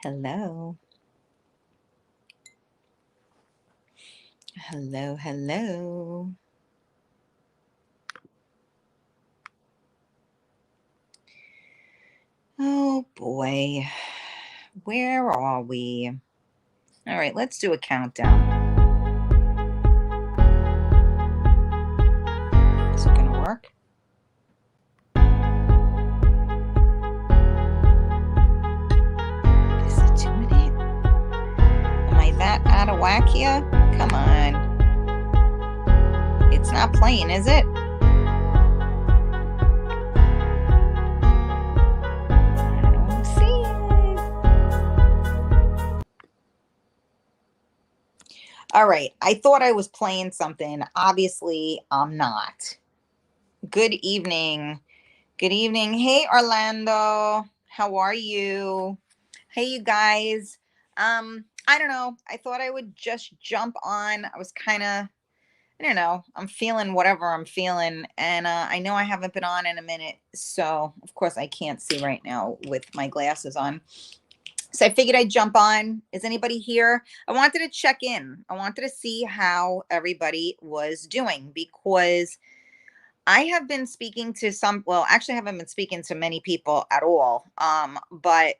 Hello. Hello, hello. Oh boy. Where are we? All right, let's do a countdown. Is it going to work? Is it doing it? Am I that out of whack here? Come on. It's not playing, is it? I don't see it. All right, I thought I was playing something. Obviously, I'm not. Good evening. Good evening. Hey, Orlando. How are you? Hey, you guys. I don't know. I thought I would just jump on. I was kind of, I don't know. I'm feeling whatever I'm feeling, and I know I haven't been on in a minute, so of course I can't see right now with my glasses on. So I figured I'd jump on. Is anybody here? I wanted to check in. I wanted to see how everybody was doing because I have been speaking to well, actually, I haven't been speaking to many people at all. But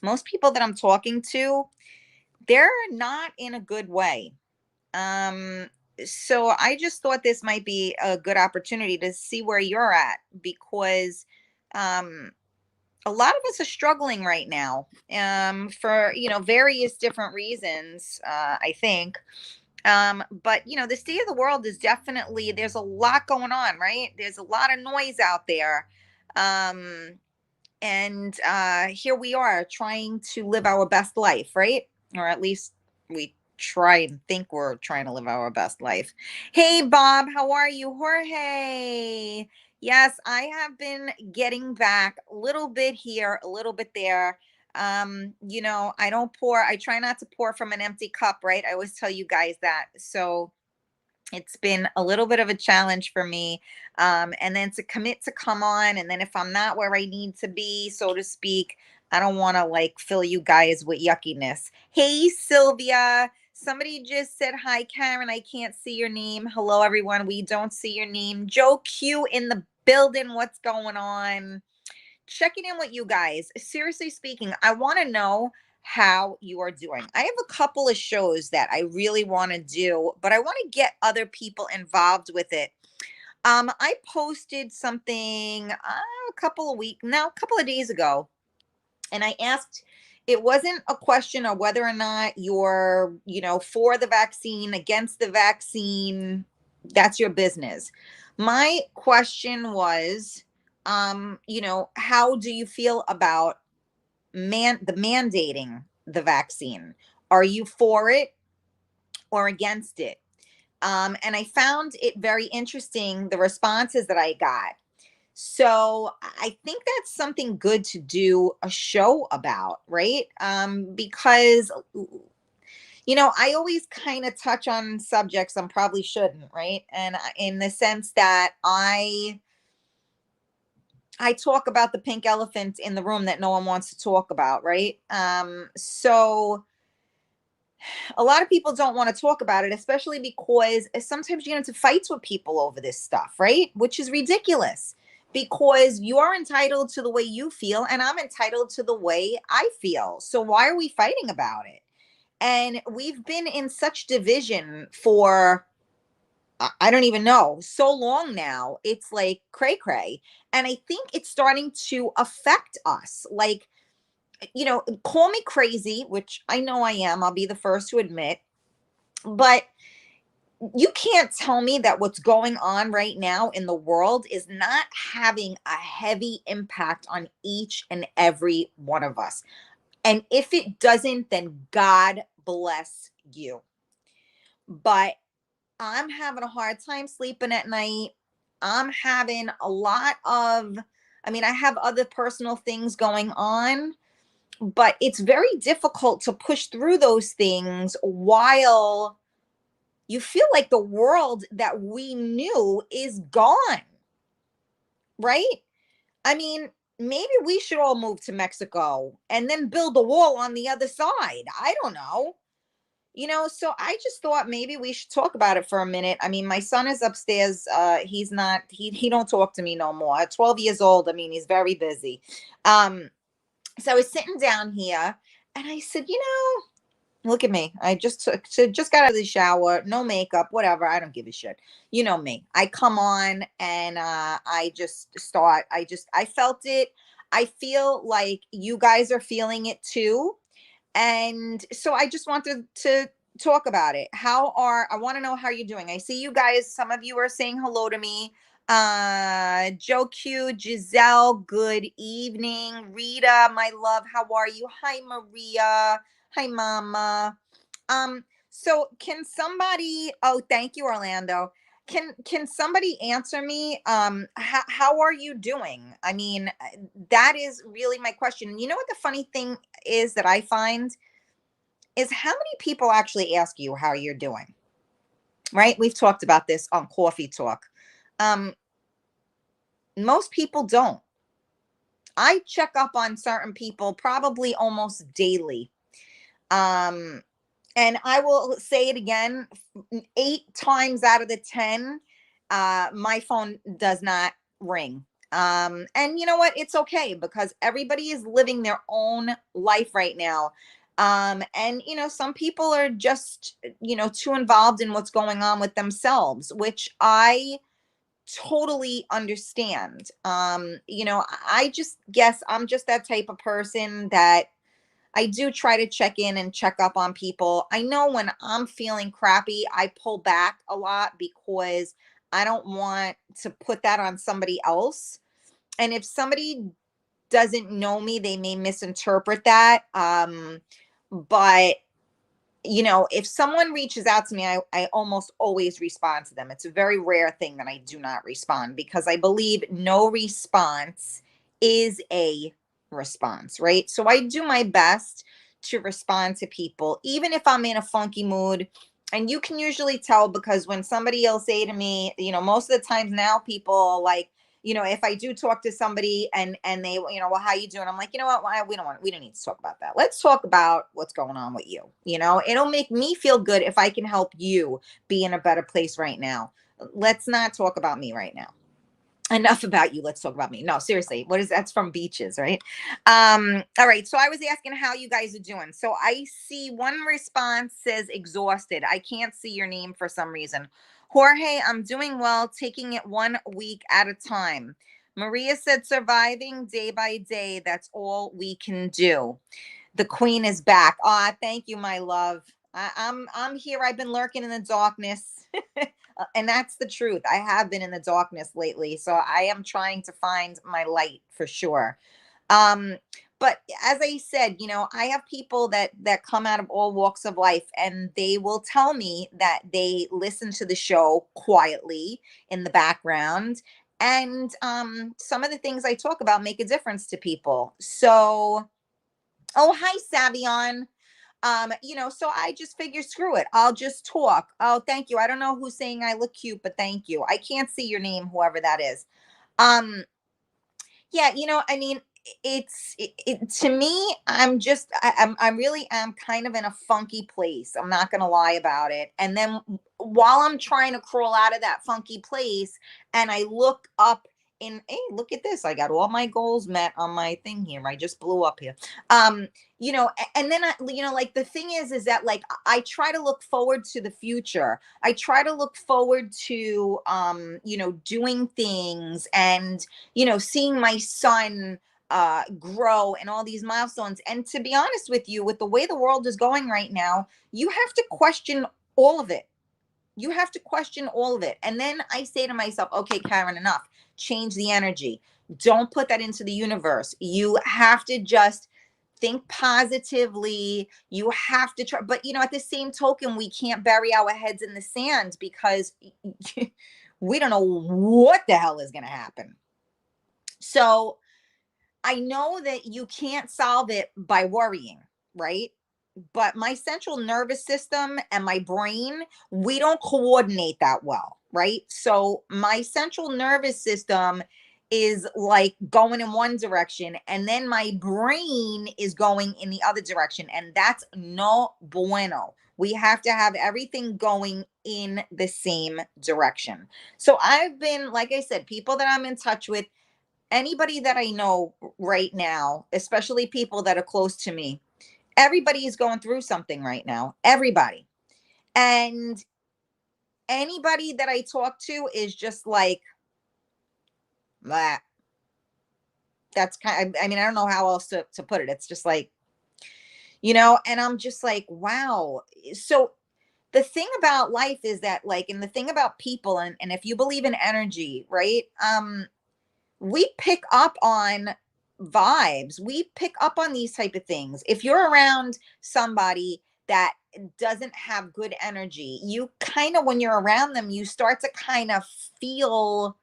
most people that I'm talking to, they're not in a good way. Um, so I just thought this might be a good opportunity to see where you're at because um, a lot of us are struggling right now for various different reasons. I think. But the state of the world is definitely, there's a lot going on, right? There's a lot of noise out there. Um, and here we are trying to live our best life, right? Or at least we try and think we're trying to live our best life. Hey, Bob, how are you? Jorge. Yes, I have been getting back a little bit here, a little bit there. I don't pour, I try not to pour from an empty cup, right? I always tell you guys that. So it's been a little bit of a challenge for me. And then to commit to come on, and then if I'm not where I need to be, so to speak, I don't want to like fill you guys with yuckiness. Hey, Sylvia. Somebody just said hi, Karen. I can't see your name. Hello, everyone. We don't see your name. Joe Q in the building. What's going on? Checking in with you guys. Seriously speaking, I want to know how you are doing. I have a couple of shows that I really want to do, but I want to get other people involved with it. I posted something a couple of days ago, and I asked, it wasn't a question of whether or not you're, for the vaccine, against the vaccine. That's your business. My question was, how do you feel about the mandating the vaccine? Are you for it or against it? And I found it very interesting, the responses that I got. So I think that's something good to do a show about, right? Because I always kind of touch on subjects I probably shouldn't, right? And in the sense that I talk about the pink elephant in the room that no one wants to talk about, right? So a lot of people don't want to talk about it, especially because sometimes you get into fights with people over this stuff, right? Which is ridiculous because you are entitled to the way you feel, and I'm entitled to the way I feel. So why are we fighting about it? And we've been in such division for I don't even know, so long now. It's like cray cray. And I think it's starting to affect us. Like, call me crazy, which I know I am. I'll be the first to admit. But you can't tell me that what's going on right now in the world is not having a heavy impact on each and every one of us. And if it doesn't, then God bless you. But I'm having a hard time sleeping at night. I'm having a lot of, I mean, I have other personal things going on, but it's very difficult to push through those things while you feel like the world that we knew is gone, right? I mean, maybe we should all move to Mexico and then build a wall on the other side. I don't know. So I just thought maybe we should talk about it for a minute. I mean, my son is upstairs. He's not, he don't talk to me no more. At 12 years old, I mean, he's very busy. So I was sitting down here and I said, look at me. I just got out of the shower, no makeup, whatever. I don't give a shit. You know me. I come on and I just start. I felt it. I feel like you guys are feeling it too. And so I just wanted to talk about it. I want to know how you're doing. I see you guys, some of you are saying hello to me. Joe Q, Giselle, good evening. Rita, my love, how are you? Hi, Maria. Hi, Mama. So can somebody, oh, thank you, Orlando. Can somebody answer me? How are you doing? I mean, that is really my question. You know what the funny thing is that I find is how many people actually ask you how you're doing, right? We've talked about this on Coffee Talk. Most people don't. I check up on certain people probably almost daily. And I will say it again, 8 times out of the 10, my phone does not ring. And you know what? It's okay because everybody is living their own life right now. And some people are just, too involved in what's going on with themselves, which I totally understand. I just guess I'm just that type of person that I do try to check in and check up on people. I know when I'm feeling crappy, I pull back a lot because I don't want to put that on somebody else. And if somebody doesn't know me, they may misinterpret that. But if someone reaches out to me, I almost always respond to them. It's a very rare thing that I do not respond because I believe no response is a response, right? So I do my best to respond to people, even if I'm in a funky mood. And you can usually tell because when somebody else say to me, most of the times now people like, if I do talk to somebody and they, well, how you doing? I'm like, you know what? We don't need to talk about that. Let's talk about what's going on with you. It'll make me feel good if I can help you be in a better place right now. Let's not talk about me right now. Enough about you. Let's talk about me. No, seriously. That's from Beaches, right? All right. So I was asking how you guys are doing. So I see one response says exhausted. I can't see your name for some reason. Jorge, I'm doing well, taking it 1 week at a time. Maria said surviving day by day. That's all we can do. The queen is back. Thank you, my love. I'm here. I've been lurking in the darkness. And that's the truth. I have been in the darkness lately, so I am trying to find my light for sure. But as I said, I have people that come out of all walks of life, and they will tell me that they listen to the show quietly in the background, and some of the things I talk about make a difference to people. So, oh, hi, Savion. So I just figure, screw it. I'll just talk. Oh, thank you. I don't know who's saying I look cute, but thank you. I can't see your name, whoever that is. Yeah, I mean, to me, I'm really am kind of in a funky place. I'm not going to lie about it. And then while I'm trying to crawl out of that funky place and I look up hey, look at this. I got all my goals met on my thing here. I just blew up here. And then like the thing is that like I try to look forward to the future. I try to look forward to doing things and seeing my son grow and all these milestones. And to be honest with you, with the way the world is going right now, you have to question all of it. You have to question all of it. And then I say to myself, okay, Karen, enough. Change the energy. Don't put that into the universe. You have to just think positively. You have to try. But, at the same token, we can't bury our heads in the sand because we don't know what the hell is going to happen. So I know that you can't solve it by worrying, right? But my central nervous system and my brain, we don't coordinate that well, right? So my central nervous system is like going in one direction, and then my brain is going in the other direction, and that's no bueno. We have to have everything going in the same direction. So I've been, like I said, people that I'm in touch with, anybody that I know right now, especially people that are close to me, everybody is going through something right now. Everybody. And anybody that I talk to is just like, that. That's kind of, I mean, I don't know how else to put it. It's just like, and I'm just like, wow. So the thing about life is that, like, and the thing about people, and if you believe in energy, right? We pick up on vibes. We pick up on these type of things. If you're around somebody that doesn't have good energy, you kind of, when you're around them, you start to kind of feel,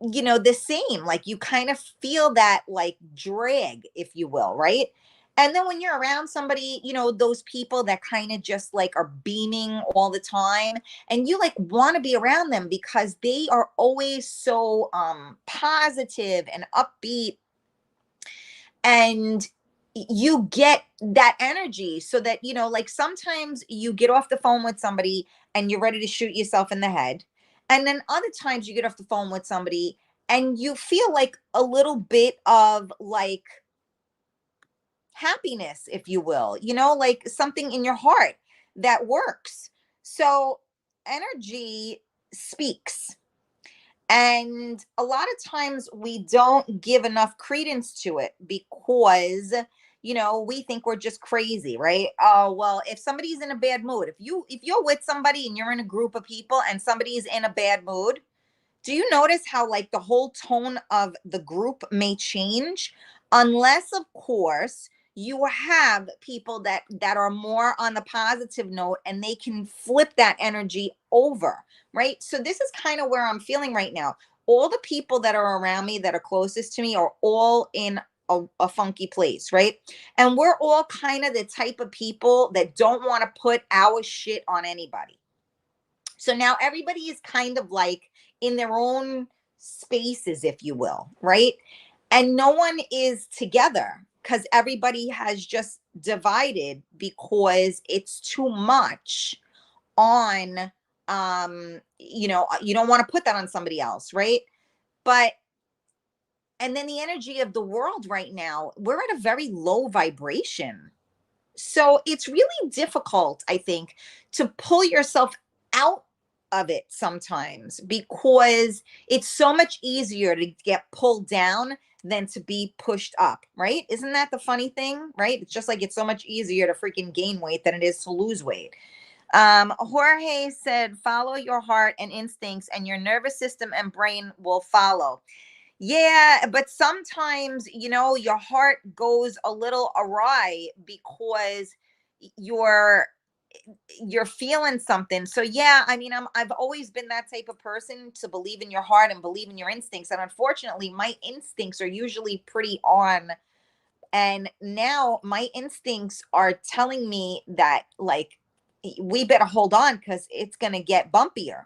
the same. Like, you kind of feel that, like, drag, if you will, right? And then when you're around somebody, those people that kind of just like are beaming all the time, and you like want to be around them because they are always so positive and upbeat, and you get that energy, so that, like, sometimes you get off the phone with somebody and you're ready to shoot yourself in the head, and then other times you get off the phone with somebody and you feel like a little bit of, like, happiness, if you will, like something in your heart that works. So energy speaks. And a lot of times we don't give enough credence to it because, we think we're just crazy, right? Oh, well, if somebody's in a bad mood, if you're with somebody and you're in a group of people and somebody's in a bad mood, do you notice how, like, the whole tone of the group may change? Unless, of course, you have people that are more on the positive note and they can flip that energy over, right? So this is kind of where I'm feeling right now. All the people that are around me that are closest to me are all in a funky place, right? And we're all kind of the type of people that don't want to put our shit on anybody. So now everybody is kind of like in their own spaces, if you will, right? And no one is together because everybody has just divided because it's too much on, you don't want to put that on somebody else, right? But and then the energy of the world right now, we're at a very low vibration. So it's really difficult, I think, to pull yourself out of it sometimes, because it's so much easier to get pulled down than to be pushed up, right? Isn't that the funny thing, right? It's just like it's so much easier to freaking gain weight than it is to lose weight. Jorge said, follow your heart and instincts, and your nervous system and brain will follow. Yeah, but sometimes, your heart goes a little awry because you're you're feeling something. So yeah, I mean, I've always been that type of person to believe in your heart and believe in your instincts. And unfortunately, my instincts are usually pretty on. And now my instincts are telling me that, like, we better hold on because it's gonna get bumpier.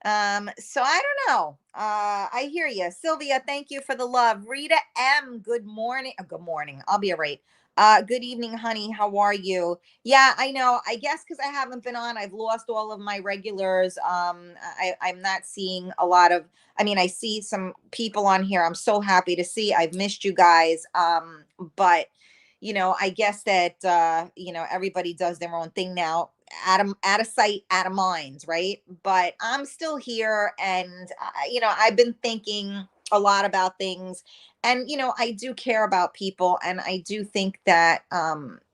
So I don't know. I hear you. Sylvia, thank you for the love. Rita M, good morning. Good morning. I'll be all right. Good evening, honey. How are you? Yeah, I know. I guess because I haven't been on, I've lost all of my regulars. I'm not seeing a lot of, I mean, I see some people on here. I'm so happy to see. I've missed you guys. But I guess that everybody does their own thing now, out of sight, out of mind, right? But I'm still here, and I've been thinking a lot about things, and I do care about people, and I do think that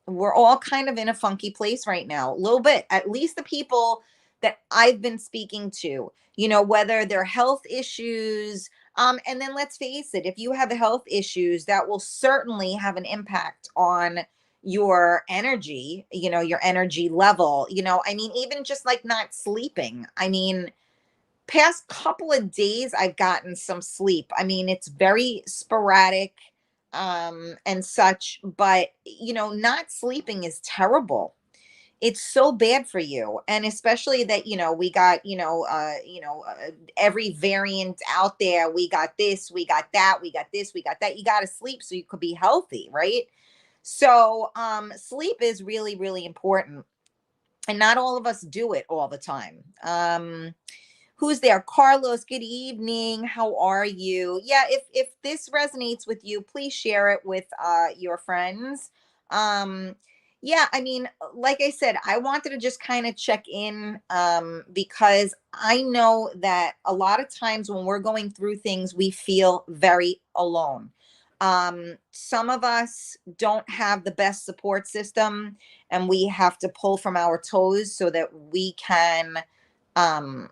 we're all kind of in a funky place right now, a little bit. At least the people that I've been speaking to, whether they're health issues. And then let's face it, if you have health issues, that will certainly have an impact on your energy, your energy level. I mean, even just like not sleeping. I mean, past couple of days I've gotten some sleep. I mean, it's very sporadic and such, but not sleeping is terrible. it's so bad for you. And especially that, we got, every variant out there. We got this, we got that, we got this, we got that. You got to sleep so you could be healthy, right? So sleep is really, really important. And not all of us do it all the time. Who's there? Carlos, good evening. How are you? Yeah, if this resonates with you, please share it with your friends. Um yeah, I mean, like I said, I wanted to just kind of check in because I know that a lot of times when we're going through things, we feel very alone. Some of us don't have the best support system, and we have to pull from our toes so that we can um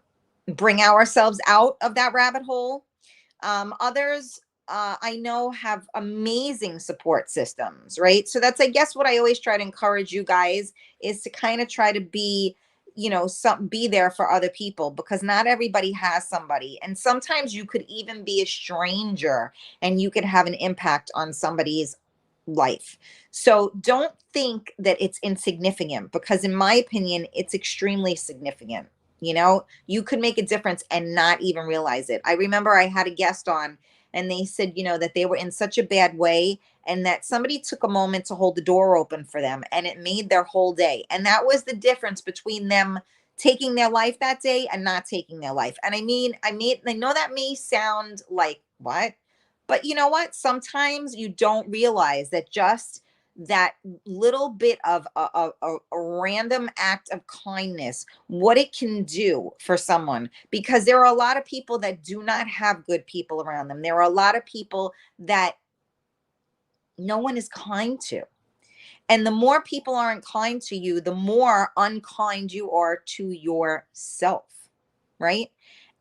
bring ourselves out of that rabbit hole. Others, I know, have amazing support systems, right? So that's, I guess, what I always try to encourage you guys is to kind of try to be, be there for other people, because not everybody has somebody. And sometimes you could even be a stranger and you could have an impact on somebody's life. So don't think that it's insignificant, because in my opinion, it's extremely significant. You could make a difference and not even realize it. I remember I had a guest on, and they said, that they were in such a bad way, and that somebody took a moment to hold the door open for them, and it made their whole day. And that was the difference between them taking their life that day and not taking their life. And I know that may sound like what, but you know what? Sometimes you don't realize that just that little bit of a random act of kindness, what it can do for someone, because there are a lot of people that do not have good people around them. There are a lot of people that no one is kind to. And the more people aren't kind to you, the more unkind you are to yourself, right?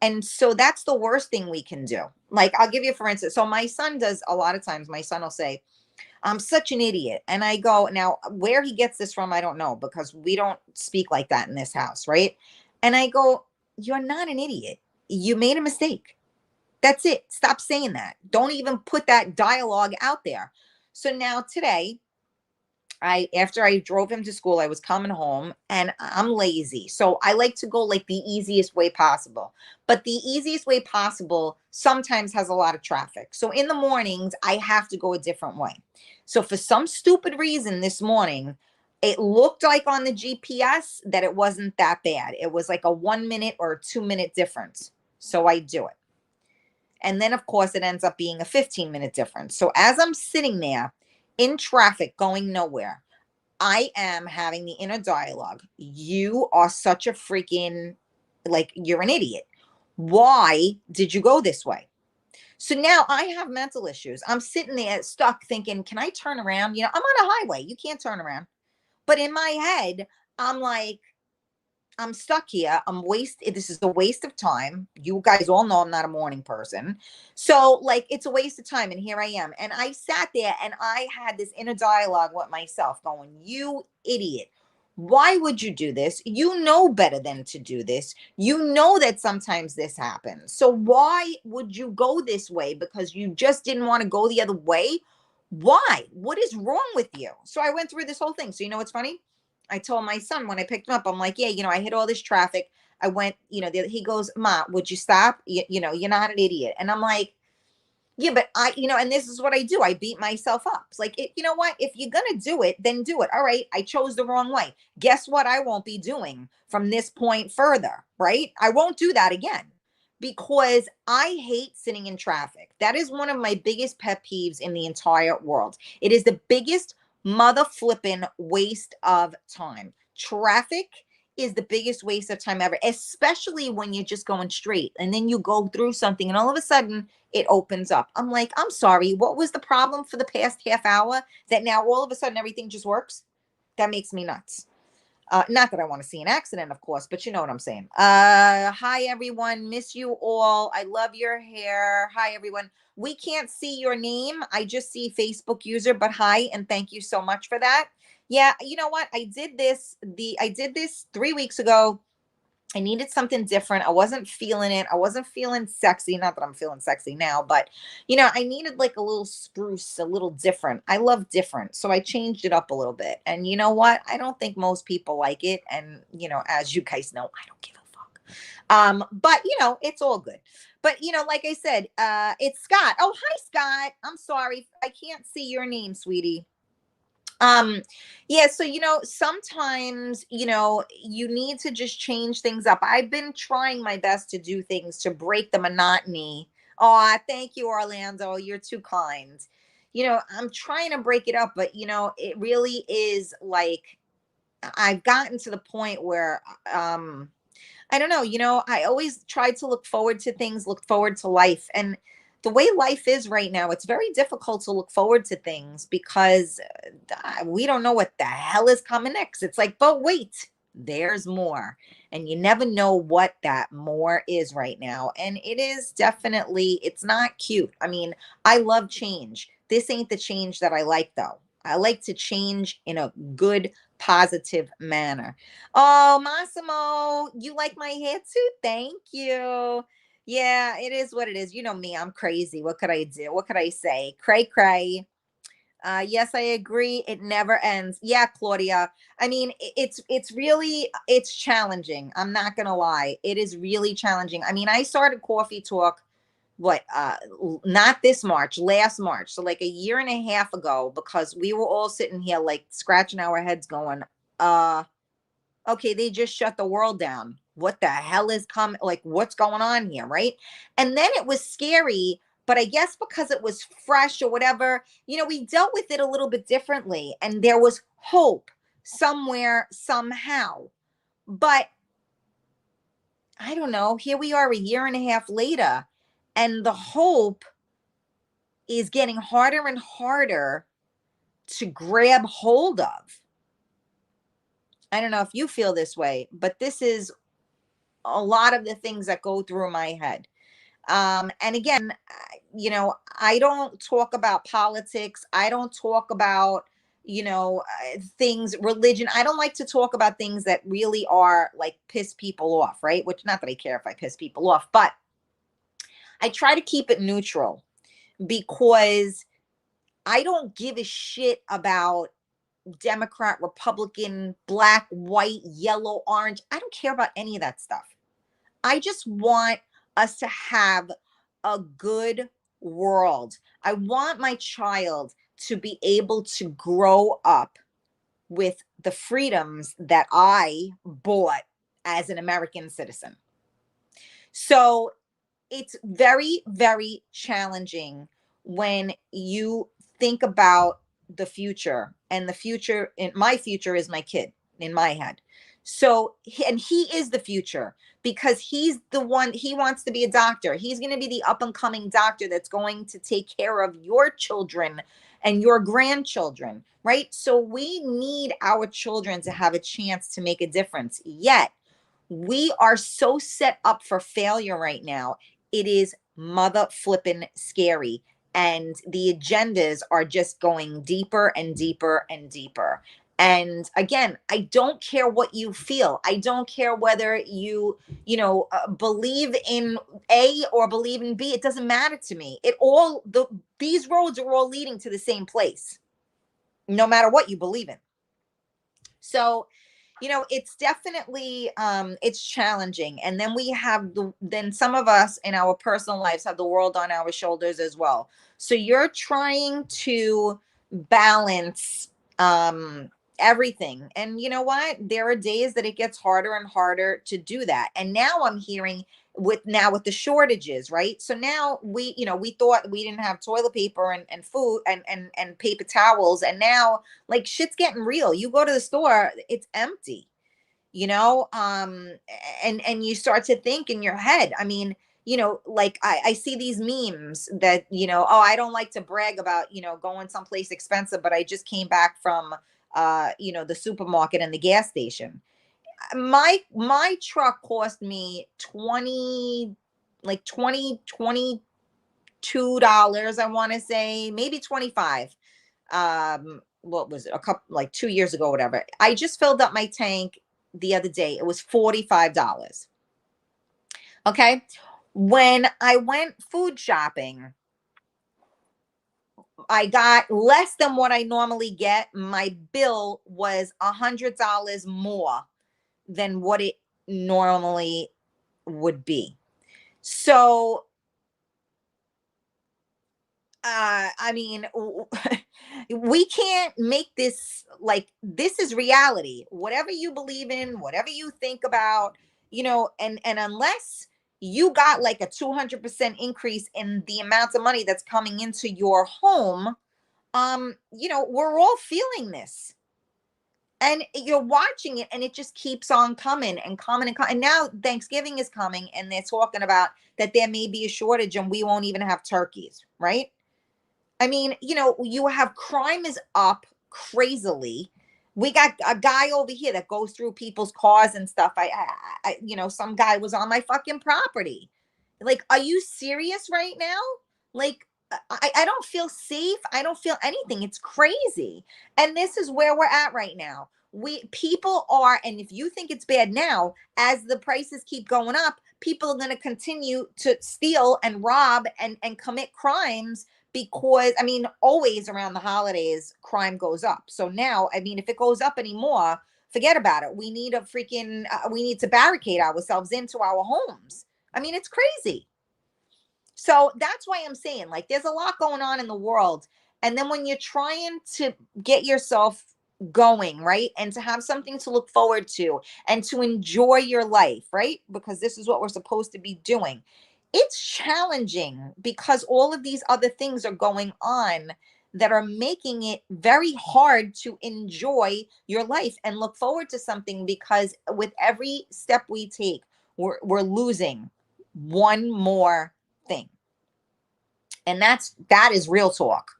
And so that's the worst thing we can do. Like, I'll give you, for instance, so my son does a lot of times, my son will say, I'm such an idiot. And I go, now, where he gets this from, I don't know, because we don't speak like that in this house, right? And I go, you're not an idiot. You made a mistake. That's it. Stop saying that. Don't even put that dialogue out there. So now today, after I drove him to school, I was coming home, and I'm lazy. So I like to go like the easiest way possible. But the easiest way possible sometimes has a lot of traffic. So in the mornings, I have to go a different way. So for some stupid reason this morning, it looked like on the GPS that it wasn't that bad. It was like a 1 minute or a 2 minute difference. So I do it. And then, of course, it ends up being a 15-minute difference. So as I'm sitting there in traffic going nowhere, I am having the inner dialogue. You are such a freaking, like, you're an idiot. Why did you go this way? So now I have mental issues. I'm sitting there stuck thinking, can I turn around? I'm on a highway. You can't turn around. But in my head, I'm like, I'm stuck here. This is a waste of time. You guys all know I'm not a morning person. So, like, it's a waste of time. And here I am. And I sat there and I had this inner dialogue with myself going, you idiot. Why would you do this? You know better than to do this. You know that sometimes this happens. So why would you go this way? Because you just didn't want to go the other way? Why? What is wrong with you? So I went through this whole thing. So you know what's funny? I told my son when I picked him up, I'm like, yeah, I hit all this traffic. I went, he goes, Ma, would you stop? You're not an idiot. And I'm like, yeah, but and this is what I do. I beat myself up. It's like, you know what? If you're going to do it, then do it. All right. I chose the wrong way. Guess what? I won't be doing from this point further, right? I won't do that again, because I hate sitting in traffic. That is one of my biggest pet peeves in the entire world. It is the biggest mother flipping waste of time. Traffic is the biggest waste of time ever, especially when you're just going straight and then you go through something and all of a sudden it opens up. I'm like, I'm sorry, what was the problem for the past half hour that now all of a sudden everything just works? That makes me nuts. Not that I want to see an accident, of course, but you know what I'm saying. Hi, everyone. Miss you all. I love your hair. Hi, everyone. We can't see your name. I just see Facebook user, but hi, and thank you so much for that. Yeah, you know what? I did this 3 weeks ago. I needed something different. I wasn't feeling it. I wasn't feeling sexy. Not that I'm feeling sexy now, but I needed like a little spruce, a little different. I love different. So I changed it up a little bit. And you know what? I don't think most people like it. And, as you guys know, I don't give a fuck. But it's all good. But like I said, it's Scott. Oh, hi, Scott. I'm sorry. I can't see your name, sweetie. Yeah, so sometimes you need to just change things up. I've been trying my best to do things to break the monotony. Oh, thank you, Orlando. You're too kind. I'm trying to break it up, but it really is like I've gotten to the point where I don't know, I always try to look forward to things, look forward to life. And the way life is right now, it's very difficult to look forward to things because we don't know what the hell is coming next. It's like, but wait, there's more. And you never know what that more is right now. And it is definitely, it's not cute. I mean, I love change. This ain't the change that I like, though. I like to change in a good, positive manner. Oh, Massimo, you like my hair too? Thank you. Yeah, it is what it is. You know me, I'm crazy. What could I do? What could I say? Cray cray. Yes, I agree. It never ends. Yeah, Claudia. I mean, it's really it's challenging. I'm not gonna lie. It is really challenging. I mean, I started Coffee Talk what not this March, last March. So like a year and a half ago, because we were all sitting here like scratching our heads going, uh okay, they just shut the world down. What the hell is coming? Like, what's going on here? Right. And then it was scary, but I guess because it was fresh or whatever, we dealt with it a little bit differently. And there was hope somewhere, somehow. But I don't know. Here we are a year and a half later, and the hope is getting harder and harder to grab hold of. I don't know if you feel this way, but this is a lot of the things that go through my head. And again, I don't talk about politics. I don't talk about, things, religion. I don't like to talk about things that really are like piss people off, right? Which, not that I care if I piss people off, but I try to keep it neutral because I don't give a shit about Democrat, Republican, black, white, yellow, orange. I don't care about any of that stuff. I just want us to have a good world. I want my child to be able to grow up with the freedoms that I bought as an American citizen. So it's very, very challenging when you think about the future, and the future, in my future, is my kid in my head. So, and he is the future because he's the one, he wants to be a doctor. He's going to be the up and coming doctor that's going to take care of your children and your grandchildren, right? So we need our children to have a chance to make a difference. Yet we are so set up for failure right now. It is mother flipping scary. And the agendas are just going deeper and deeper and deeper. And again, I don't care what you feel. I don't care whether believe in A or believe in B. It doesn't matter to me. These roads are all leading to the same place, no matter what you believe in. So, it's definitely it's challenging. And then we have then some of us in our personal lives have the world on our shoulders as well. So you're trying to balance everything. And you know what? There are days that it gets harder and harder to do that. And now I'm hearing with the shortages, right? So now we thought we didn't have toilet paper and food and paper towels, and now like shit's getting real. You go to the store, it's empty, and you start to think in your head. I mean, like I see these memes that, oh, I don't like to brag about, going someplace expensive, but I just came back from the supermarket and the gas station. My truck cost me 20 like 22 dollars, I want to say, maybe 25. What was it, a couple, like 2 years ago, whatever. I just filled up my tank the other day. It was $45. Okay. When I went food shopping, I got less than what I normally get. My bill was $100 more than what it normally would be. So, I mean, we can't make this like this is reality. Whatever you believe in, whatever you think about, and unless you got like a 200% increase in the amounts of money that's coming into your home, we're all feeling this. And you're watching it and it just keeps on coming and coming and coming. And now Thanksgiving is coming and they're talking about that there may be a shortage and we won't even have turkeys, right? I mean, you have crime is up crazily. We got a guy over here that goes through people's cars and stuff. Some guy was on my fucking property. Like, are you serious right now? Like, I don't feel safe. I don't feel anything. It's crazy. And this is where we're at right now. People are, and if you think it's bad now, as the prices keep going up, people are going to continue to steal and rob and commit crimes because I mean, always around the holidays, crime goes up. So now, I mean, if it goes up anymore, forget about it. We need we need to barricade ourselves into our homes. I mean, it's crazy. So that's why I'm saying, like, there's a lot going on in the world. And then when you're trying to get yourself going, right? And to have something to look forward to and to enjoy your life, right? Because this is what we're supposed to be doing. It's challenging because all of these other things are going on that are making it very hard to enjoy your life and look forward to something because with every step we take, we're losing one more thing. And that is real talk.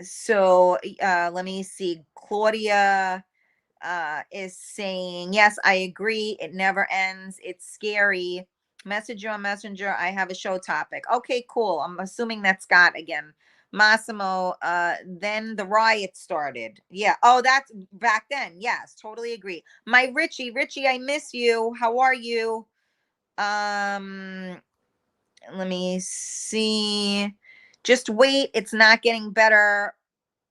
So let me see. Claudia is saying, yes, I agree. It never ends. It's scary. Message you on Messenger. I have a show topic. Okay, cool. I'm assuming that's Scott again. Massimo, then the riot started. Yeah. Oh, that's back then. Yes, totally agree. My Richie, I miss you. How are you? Let me see. Just wait. It's not getting better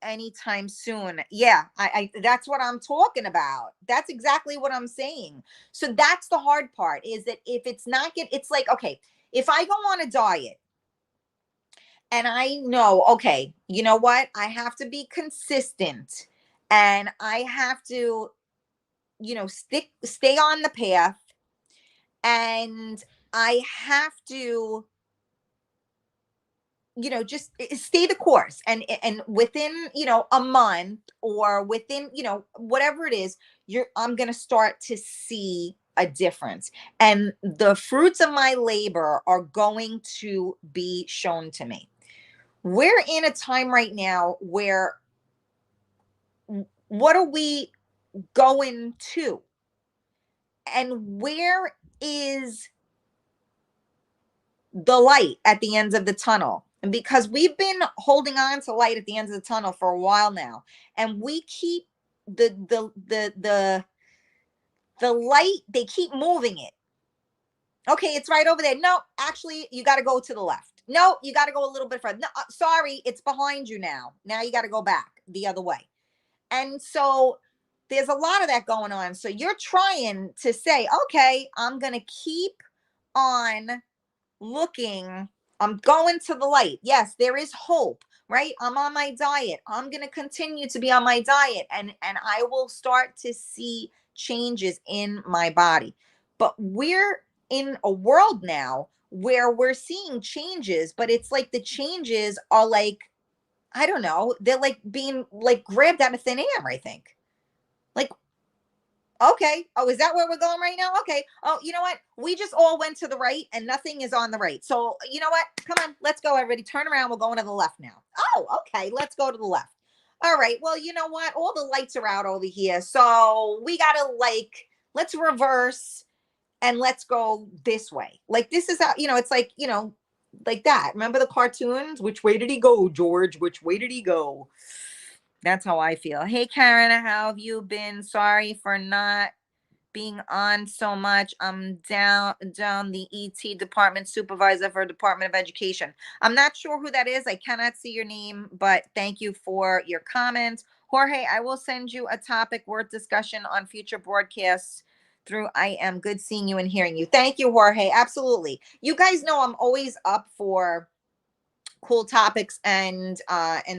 anytime soon. Yeah, I that's what I'm talking about. That's exactly what I'm saying. So that's the hard part is that if it's not it's like, okay, if I go on a diet and I know, okay, you know what? I have to be consistent and I have to, stay on the path and I have to just stay the course and within a month or within whatever it is I'm going to start to see a difference and the fruits of my labor are going to be shown to me. We're in a time right now where what are we going to and where is the light at the ends of the tunnel? And because we've been holding on to light at the ends of the tunnel for a while now, and we keep the light, they keep moving it. Okay, it's right over there. No, actually, you got to go to the left. No, you got to go a little bit further. No, sorry, it's behind you now. Now you got to go back the other way. And so there's a lot of that going on. So you're trying to say, okay, I'm going to keep on looking. I'm going to the light. Yes, there is hope, right? I'm on my diet. I'm going to continue to be on my diet and I will start to see changes in my body. But we're in a world now where we're seeing changes, but it's like the changes are like, I don't know, they're like being like grabbed out of thin air, I think. Like, okay. Oh, is that where we're going right now? Okay. Oh, you know what? We just all went to the right and nothing is on the right. So, you know what? Come on, let's go, everybody. Turn around. We're going to the left now. Oh, okay. Let's go to the left. All right. Well, you know what? All the lights are out over here. So we got to let's reverse and let's go this way. Like, this is how, it's like, like that. Remember the cartoons? Which way did he go, George? Which way did he go? That's how I feel. Hey, Karen, how have you been? Sorry for not being on so much. I'm down the ET department supervisor for Department of Education. I'm not sure who that is. I cannot see your name, but thank you for your comments. Jorge, I will send you a topic word discussion on future broadcasts through I am. Good seeing you and hearing you. Thank you, Jorge. Absolutely. You guys know I'm always up for cool topics and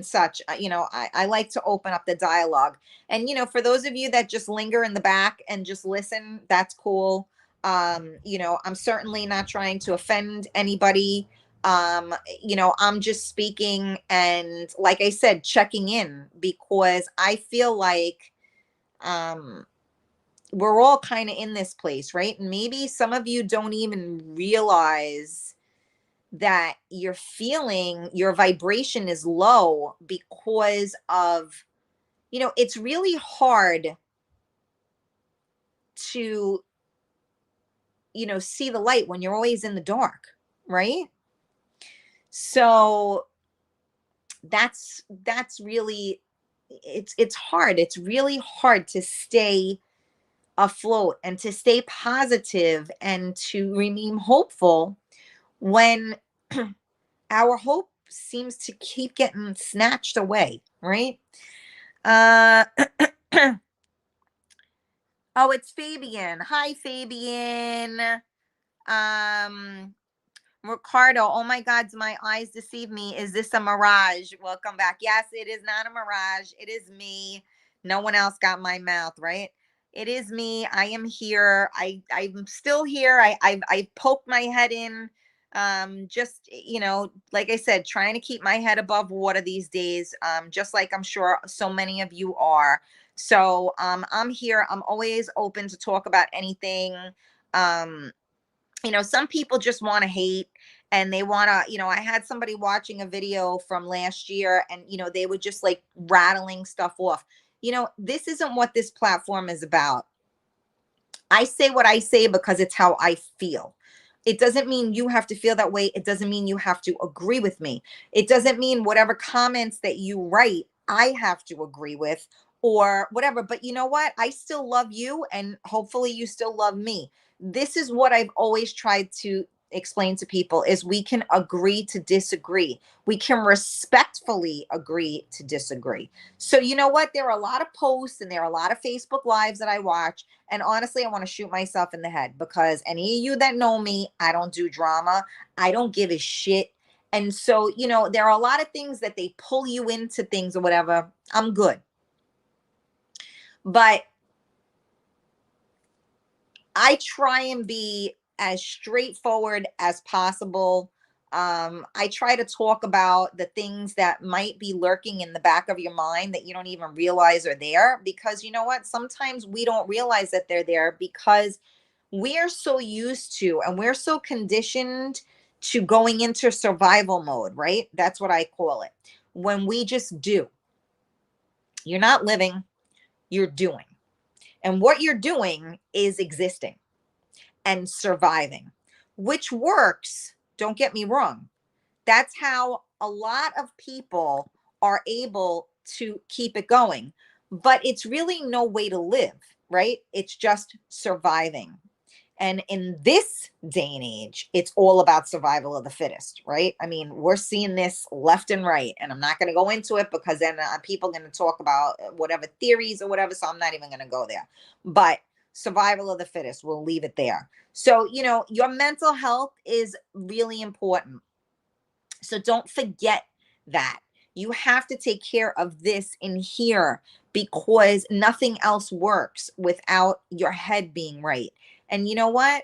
such. I like to open up the dialogue. And for those of you that just linger in the back and just listen, that's cool. I'm certainly not trying to offend anybody. I'm just speaking and, like I said, checking in, because I feel like we're all kind of in this place, right? And maybe some of you don't even realize that you're feeling your vibration is low because of, it's really hard to, see the light when you're always in the dark, right? So that's really, it's hard. It's really hard to stay afloat and to stay positive and to remain hopeful when our hope seems to keep getting snatched away, right? Uh, oh, it's Fabian. Hi, Fabian. Um, Ricardo. Oh my God, do my eyes deceive me? Is this a mirage? Welcome back. Yes, it is not a mirage. It is me. No one else got my mouth, right? It is me. I am here. I'm still here. I poked my head in. Just like I said, trying to keep my head above water these days. Just like I'm sure so many of you are. So I'm here. I'm always open to talk about anything. Um, some people just want to hate, and they want to, I had somebody watching a video from last year, and, they were just like rattling stuff off. This isn't what this platform is about. I say what I say because it's how I feel. It doesn't mean you have to feel that way. It doesn't mean you have to agree with me. It doesn't mean whatever comments that you write, I have to agree with or whatever. But you know what? I still love you, and hopefully you still love me. This is what I've always tried to explain to people, is we can agree to disagree. We can respectfully agree to disagree. So you know what? There are a lot of posts and there are a lot of Facebook lives that I watch, and honestly, I want to shoot myself in the head, because any of you that know me, I don't do drama. I don't give a shit. And so, there are a lot of things that they pull you into things or whatever. I'm good. But I try and be as straightforward as possible. I try to talk about the things that might be lurking in the back of your mind that you don't even realize are there, because you know what? Sometimes we don't realize that they're there because we're so used to and we're so conditioned to going into survival mode, right? That's what I call it. When we just do, you're not living, you're doing. And what you're doing is existing and surviving, which works. Don't get me wrong. That's how a lot of people are able to keep it going. But it's really no way to live, right? It's just surviving. And in this day and age, it's all about survival of the fittest, right? I mean, we're seeing this left and right. And I'm not going to go into it because then people are going to talk about whatever theories or whatever. So I'm not even going to go there. But survival of the fittest, we'll leave it there. So, your mental health is really important. So don't forget that. You have to take care of this in here, because nothing else works without your head being right. And you know what?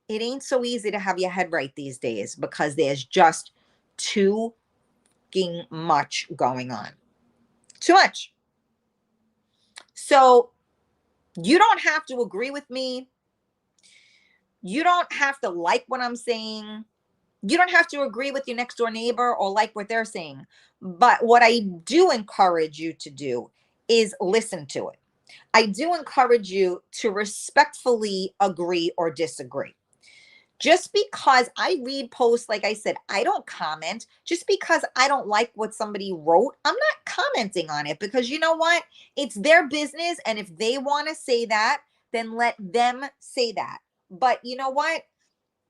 It ain't so easy to have your head right these days, because there's just too fucking much going on. Too much. So you don't have to agree with me. You don't have to like what I'm saying. You don't have to agree with your next door neighbor or like what they're saying. But what I do encourage you to do is listen to it. I do encourage you to respectfully agree or disagree. Just because I read posts, like I said, I don't comment. Just because I don't like what somebody wrote, I'm not commenting on it, because you know what? It's their business. And if they want to say that, then let them say that. But you know what?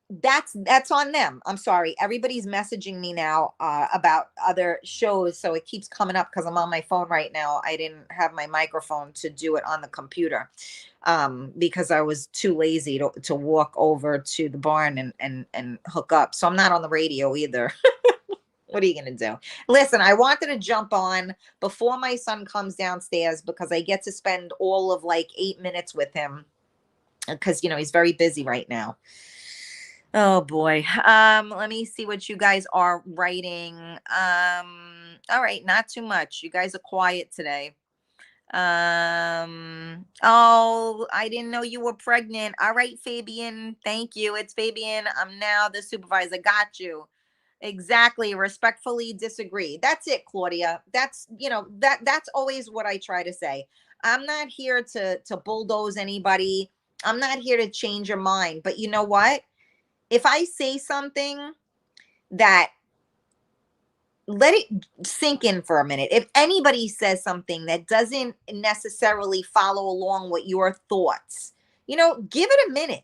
That's on them. I'm sorry. Everybody's messaging me now about other shows, so it keeps coming up because I'm on my phone right now. I didn't have my microphone to do it on the computer because I was too lazy to walk over to the barn and hook up. So I'm not on the radio either. What are you going to do? Listen, I wanted to jump on before my son comes downstairs because I get to spend all of like 8 minutes with him because, you know, he's very busy right now. Oh boy. Let me see what you guys are writing. All right, not too much. You guys are quiet today. Oh, I didn't know you were pregnant. All right, Fabian. Thank you. It's Fabian. I'm now the supervisor. Got you. Exactly. Respectfully disagree. That's it, Claudia. That's, you know, that's always what I try to say. I'm not here to bulldoze anybody. I'm not here to change your mind. But you know what? If I say something that, let it sink in for a minute. If anybody says something that doesn't necessarily follow along with your thoughts, you know, give it a minute.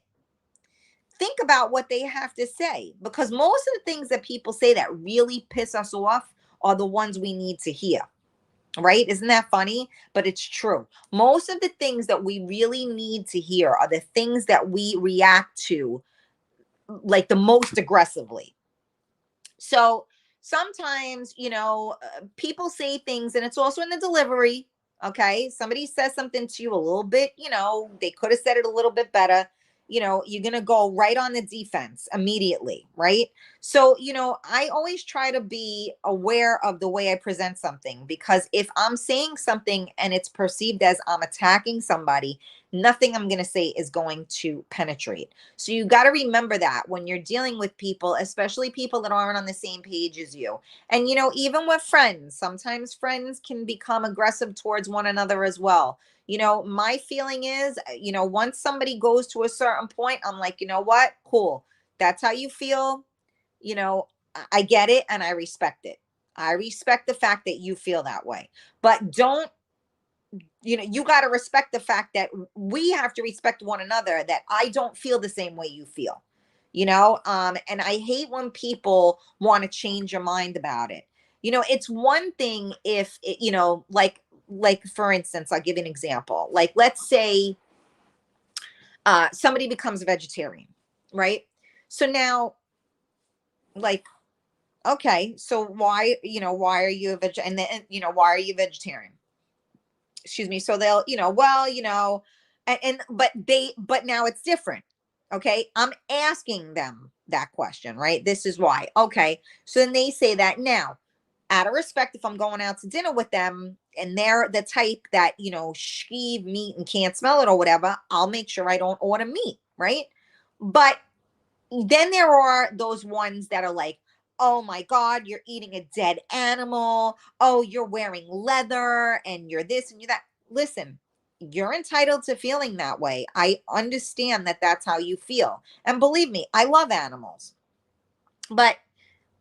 Think about what they have to say, because most of the things that people say that really piss us off are the ones we need to hear. Right? Isn't that funny? But it's true. Most of the things that we really need to hear are the things that we react to like the most aggressively. So sometimes, you know, people say things and it's also in the delivery. Okay. Somebody says something to you a little bit, you know, they could have said it a little bit better. You know, you're going to go right on the defense immediately. Right. So, you know, I always try to be aware of the way I present something, because if I'm saying something and it's perceived as I'm attacking somebody, nothing I'm going to say is going to penetrate. So you got to remember that when you're dealing with people, especially people that aren't on the same page as you. And, you know, even with friends, sometimes friends can become aggressive towards one another as well. You know, my feeling is, you know, once somebody goes to a certain point, I'm like, you know what? Cool. That's how you feel. You know, I get it and I respect it. I respect the fact that you feel that way. But don't, you know, you got to respect the fact that we have to respect one another, that I don't feel the same way you feel, you know. And I hate when people want to change your mind about it. You know, it's one thing if it, you know, like for instance, I'll give you an example. Like, let's say somebody becomes a vegetarian, right? So now, like, okay, so why, you know, why are you a and then, you know, why are you vegetarian? Excuse me. So they'll, you know, well, you know, but now it's different. Okay. I'm asking them that question, right? This is why. Okay. So then they say that now, out of respect, if I'm going out to dinner with them and they're the type that, you know, sheave meat and can't smell it or whatever, I'll make sure I don't order meat. Right. But then there are those ones that are like, oh my God, you're eating a dead animal. Oh, you're wearing leather and you're this and you're that. Listen, you're entitled to feeling that way. I understand that that's how you feel. And believe me, I love animals, but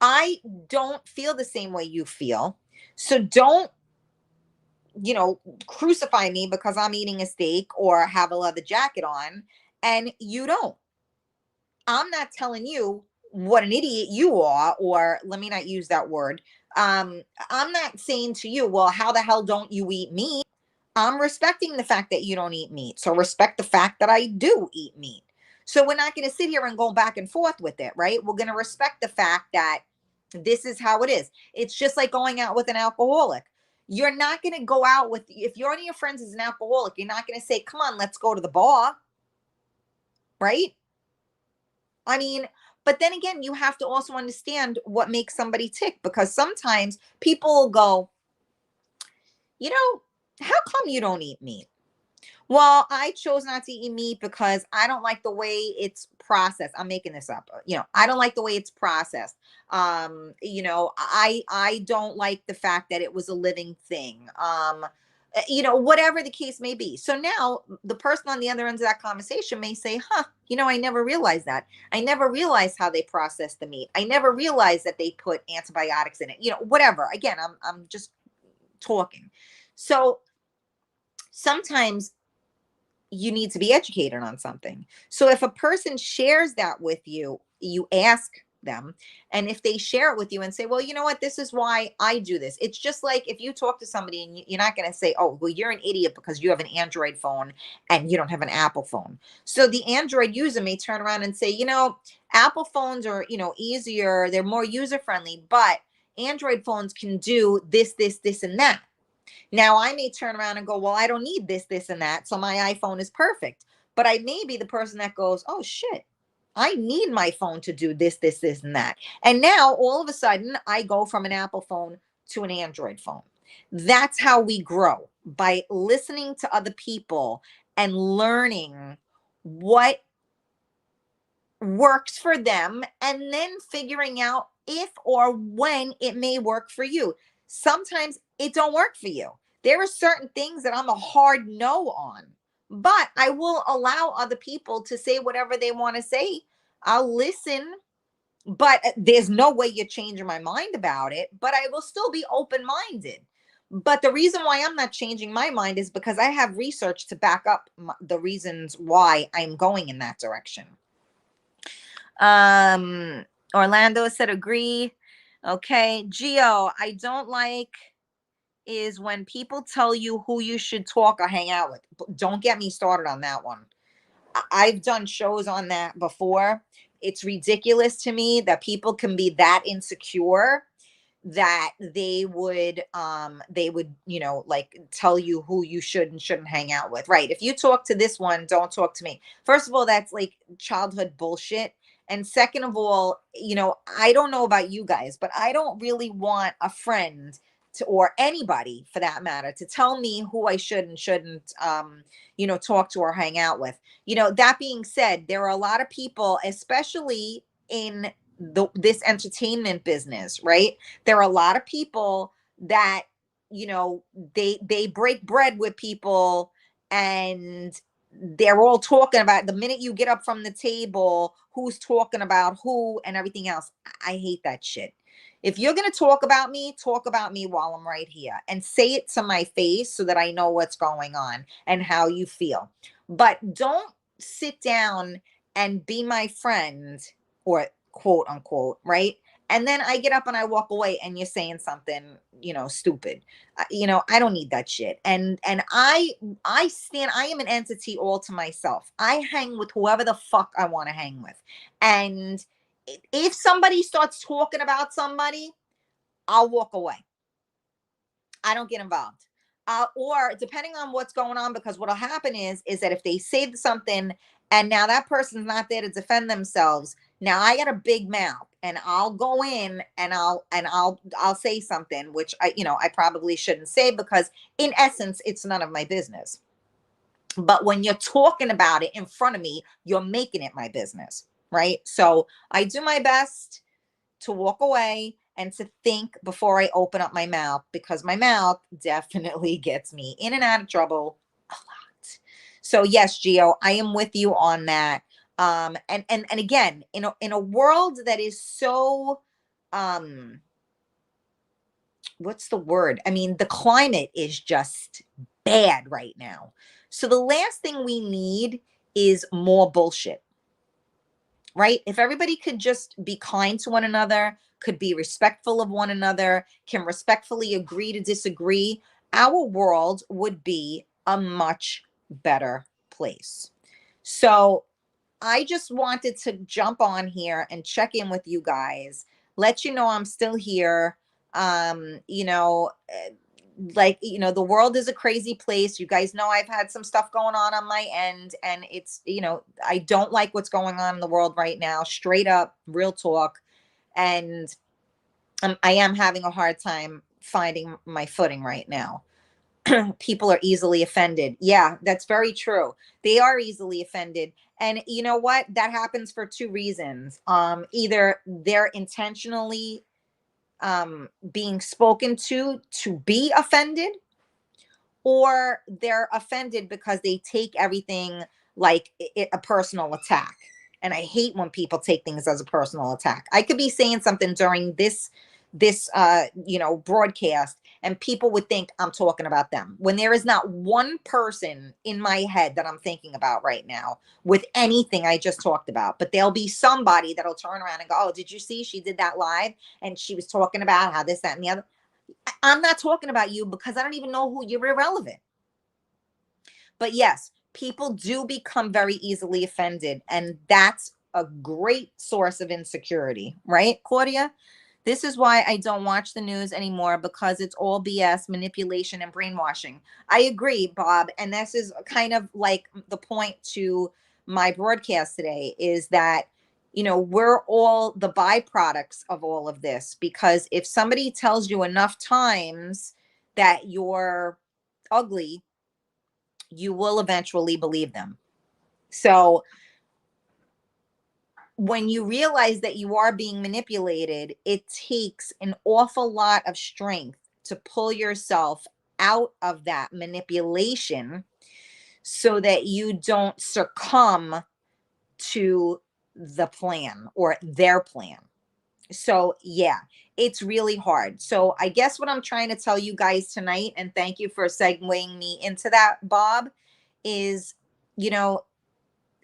I don't feel the same way you feel. So don't, you know, crucify me because I'm eating a steak or have a leather jacket on and you don't. I'm not telling you what an idiot you are, or let me not use that word. I'm not saying to you, well, how the hell don't you eat meat? I'm respecting the fact that you don't eat meat. So respect the fact that I do eat meat. So we're not going to sit here and go back and forth with it, right? We're going to respect the fact that this is how it is. It's just like going out with an alcoholic. You're not going to go out with, if you're one of your friends is an alcoholic, you're not going to say, come on, let's go to the bar, right? I mean, but then again, you have to also understand what makes somebody tick, because sometimes people will go, you know, how come you don't eat meat? Well, I chose not to eat meat because I don't like the way it's processed. I'm making this up. You know, I don't like the way it's processed. You know, I don't like the fact that it was a living thing. whatever the case may be. So now the person on the other end of that conversation may say, huh, I never realized that. I never realized how they process the meat. I never realized that they put antibiotics in it, whatever. Again, I'm just talking. So sometimes you need to be educated on something. So if a person shares that with you, you ask them. And if they share it with you and say, well, you know what, this is why I do this. It's just like if you talk to somebody and you're not going to say, oh, well, you're an idiot because you have an Android phone and you don't have an Apple phone. So the Android user may turn around and say, Apple phones are, easier. They're more user friendly, but Android phones can do this, this, this, and that. Now I may turn around and go, well, I don't need this, this, and that. So my iPhone is perfect. But I may be the person that goes, oh shit, I need my phone to do this, this, this, and that. And now all of a sudden I go from an Apple phone to an Android phone. That's how we grow, by listening to other people and learning what works for them and then figuring out if or when it may work for you. Sometimes it don't work for you. There are certain things that I'm a hard no on, but I will allow other people to say whatever they want to say. I'll listen, but there's no way you're changing my mind about it, but I will still be open-minded. But the reason why I'm not changing my mind is because I have research to back up the reasons why I'm going in that direction. Orlando said agree. Okay. Gio, I don't like is when people tell you who you should talk or hang out with. Don't get me started on that one. I've done shows on that before. It's ridiculous to me that people can be that insecure that they would like tell you who you should and shouldn't hang out with. Right. If you talk to this one, don't talk to me. First of all, that's like childhood bullshit. And second of all, I don't know about you guys, but I don't really want a friend to, or anybody for that matter, to tell me who I should and shouldn't talk to or hang out with. That being said, there are a lot of people, especially in this entertainment business, right? There are a lot of people that they break bread with people, and they're all talking about, the minute you get up from the table, who's talking about who and everything else. I hate that shit. If you're going to talk about me while I'm right here, and say it to my face so that I know what's going on and how you feel. But don't sit down and be my friend, or quote unquote, right? And then I get up and I walk away and you're saying something, stupid. I don't need that shit. And I am an entity all to myself. I hang with whoever the fuck I want to hang with. And if somebody starts talking about somebody, I'll walk away. I don't get involved. Or depending on what's going on, because what'll happen is that if they say something and now that person's not there to defend themselves, now I got a big mouth and I'll go in and I'll say something which I probably shouldn't say, because in essence it's none of my business. But when you're talking about it in front of me, you're making it my business, right? So I do my best to walk away and to think before I open up my mouth, because my mouth definitely gets me in and out of trouble a lot. So yes, Gio, I am with you on that. And again, in a world that is so, what's the word? I mean, the climate is just bad right now. So the last thing we need is more bullshit, right? If everybody could just be kind to one another, could be respectful of one another, can respectfully agree to disagree, our world would be a much better place. So I just wanted to jump on here and check in with you guys, let you know I'm still here. The world is a crazy place. You guys know I've had some stuff going on my end, and it's, I don't like what's going on in the world right now, straight up, real talk. And I am having a hard time finding my footing right now. People are easily offended. Yeah, that's very true. They are easily offended. And you know what? That happens for two reasons. Either they're intentionally being spoken to be offended, or they're offended because they take everything like a personal attack. And I hate when people take things as a personal attack. I could be saying something during this broadcast, and people would think I'm talking about them when there is not one person in my head that I'm thinking about right now with anything I just talked about. But there'll be somebody that'll turn around and go, oh, did you see she did that live and she was talking about how this, that, and the other. I'm not talking about you because I don't even know who. You're irrelevant. But yes, people do become very easily offended, and that's a great source of insecurity, right, Claudia? This is why I don't watch the news anymore, because it's all BS, manipulation, and brainwashing. I agree, Bob. And this is kind of like the point to my broadcast today, is that, we're all the byproducts of all of this. Because if somebody tells you enough times that you're ugly, you will eventually believe them. So when you realize that you are being manipulated, it takes an awful lot of strength to pull yourself out of that manipulation so that you don't succumb to the plan or their plan. So, yeah, it's really hard. So, I guess what I'm trying to tell you guys tonight, and thank you for segueing me into that, Bob, is,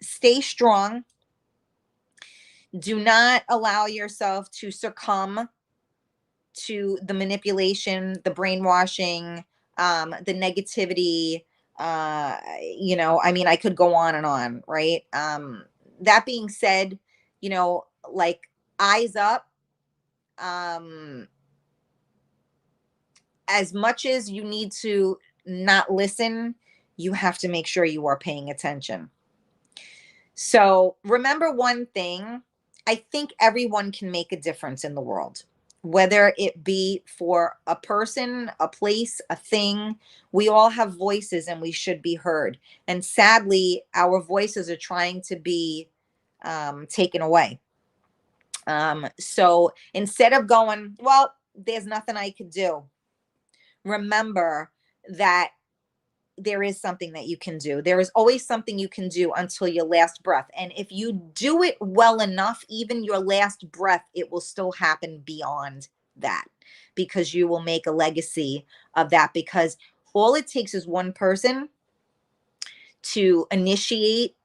stay strong. Do not allow yourself to succumb to the manipulation, the brainwashing, the negativity. I could go on and on, right? That being said, like, eyes up. Um, as much as you need to not listen, you have to make sure you are paying attention. So remember one thing, I think everyone can make a difference in the world, whether it be for a person, a place, a thing. We all have voices and we should be heard. And sadly, our voices are trying to be taken away. So instead of going, well, there's nothing I could do, remember that there is something that you can do. There is always something you can do until your last breath. And if you do it well enough, even your last breath, it will still happen beyond that, because you will make a legacy of that. Because all it takes is one person to initiate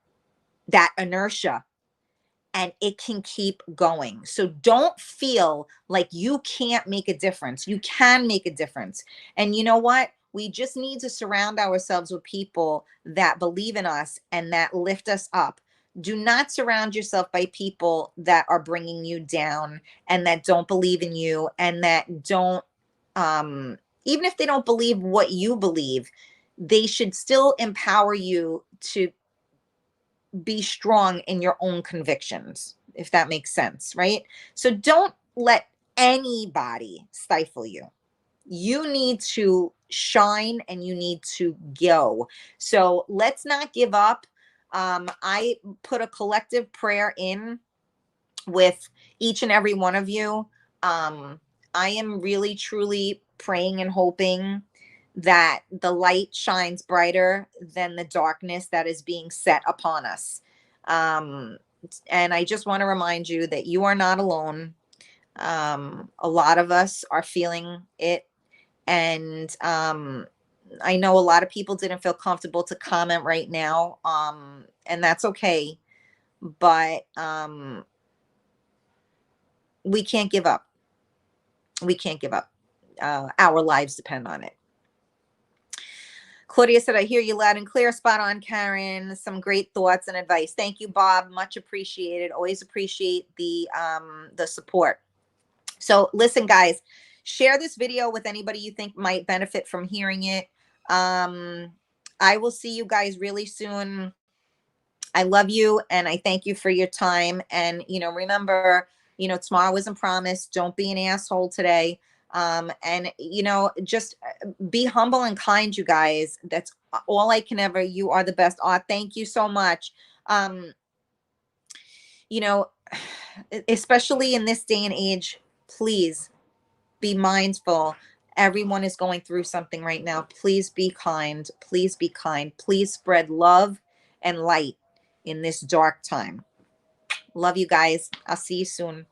that inertia, and it can keep going. So don't feel like you can't make a difference. You can make a difference. And you know what? We just need to surround ourselves with people that believe in us and that lift us up. Do not surround yourself by people that are bringing you down and that don't believe in you, and that don't, even if they don't believe what you believe, they should still empower you to be strong in your own convictions, if that makes sense, right? So don't let anybody stifle you. You need to shine and you need to go. So let's not give up. I put a collective prayer in with each and every one of you. I am really, truly praying and hoping that the light shines brighter than the darkness that is being set upon us. Um, and I just want to remind you that you are not alone. A lot of us are feeling it. And I know a lot of people didn't feel comfortable to comment right now. And that's okay. But we can't give up. We can't give up. Our lives depend on it. Claudia said, I hear you loud and clear. Spot on, Karen. Some great thoughts and advice. Thank you, Bob. Much appreciated. Always appreciate the support. So listen, guys, share this video with anybody you think might benefit from hearing it. I will see you guys really soon. I love you and I thank you for your time. And, remember, tomorrow isn't promised. Don't be an asshole today. And, just be humble and kind, you guys. That's all I can ever. You are the best. Thank you so much. You know, especially in this day and age, please be mindful Everyone is going through something right now. Please be kind. Please be kind. Please spread love and light in this dark time. Love you guys. I'll see you soon.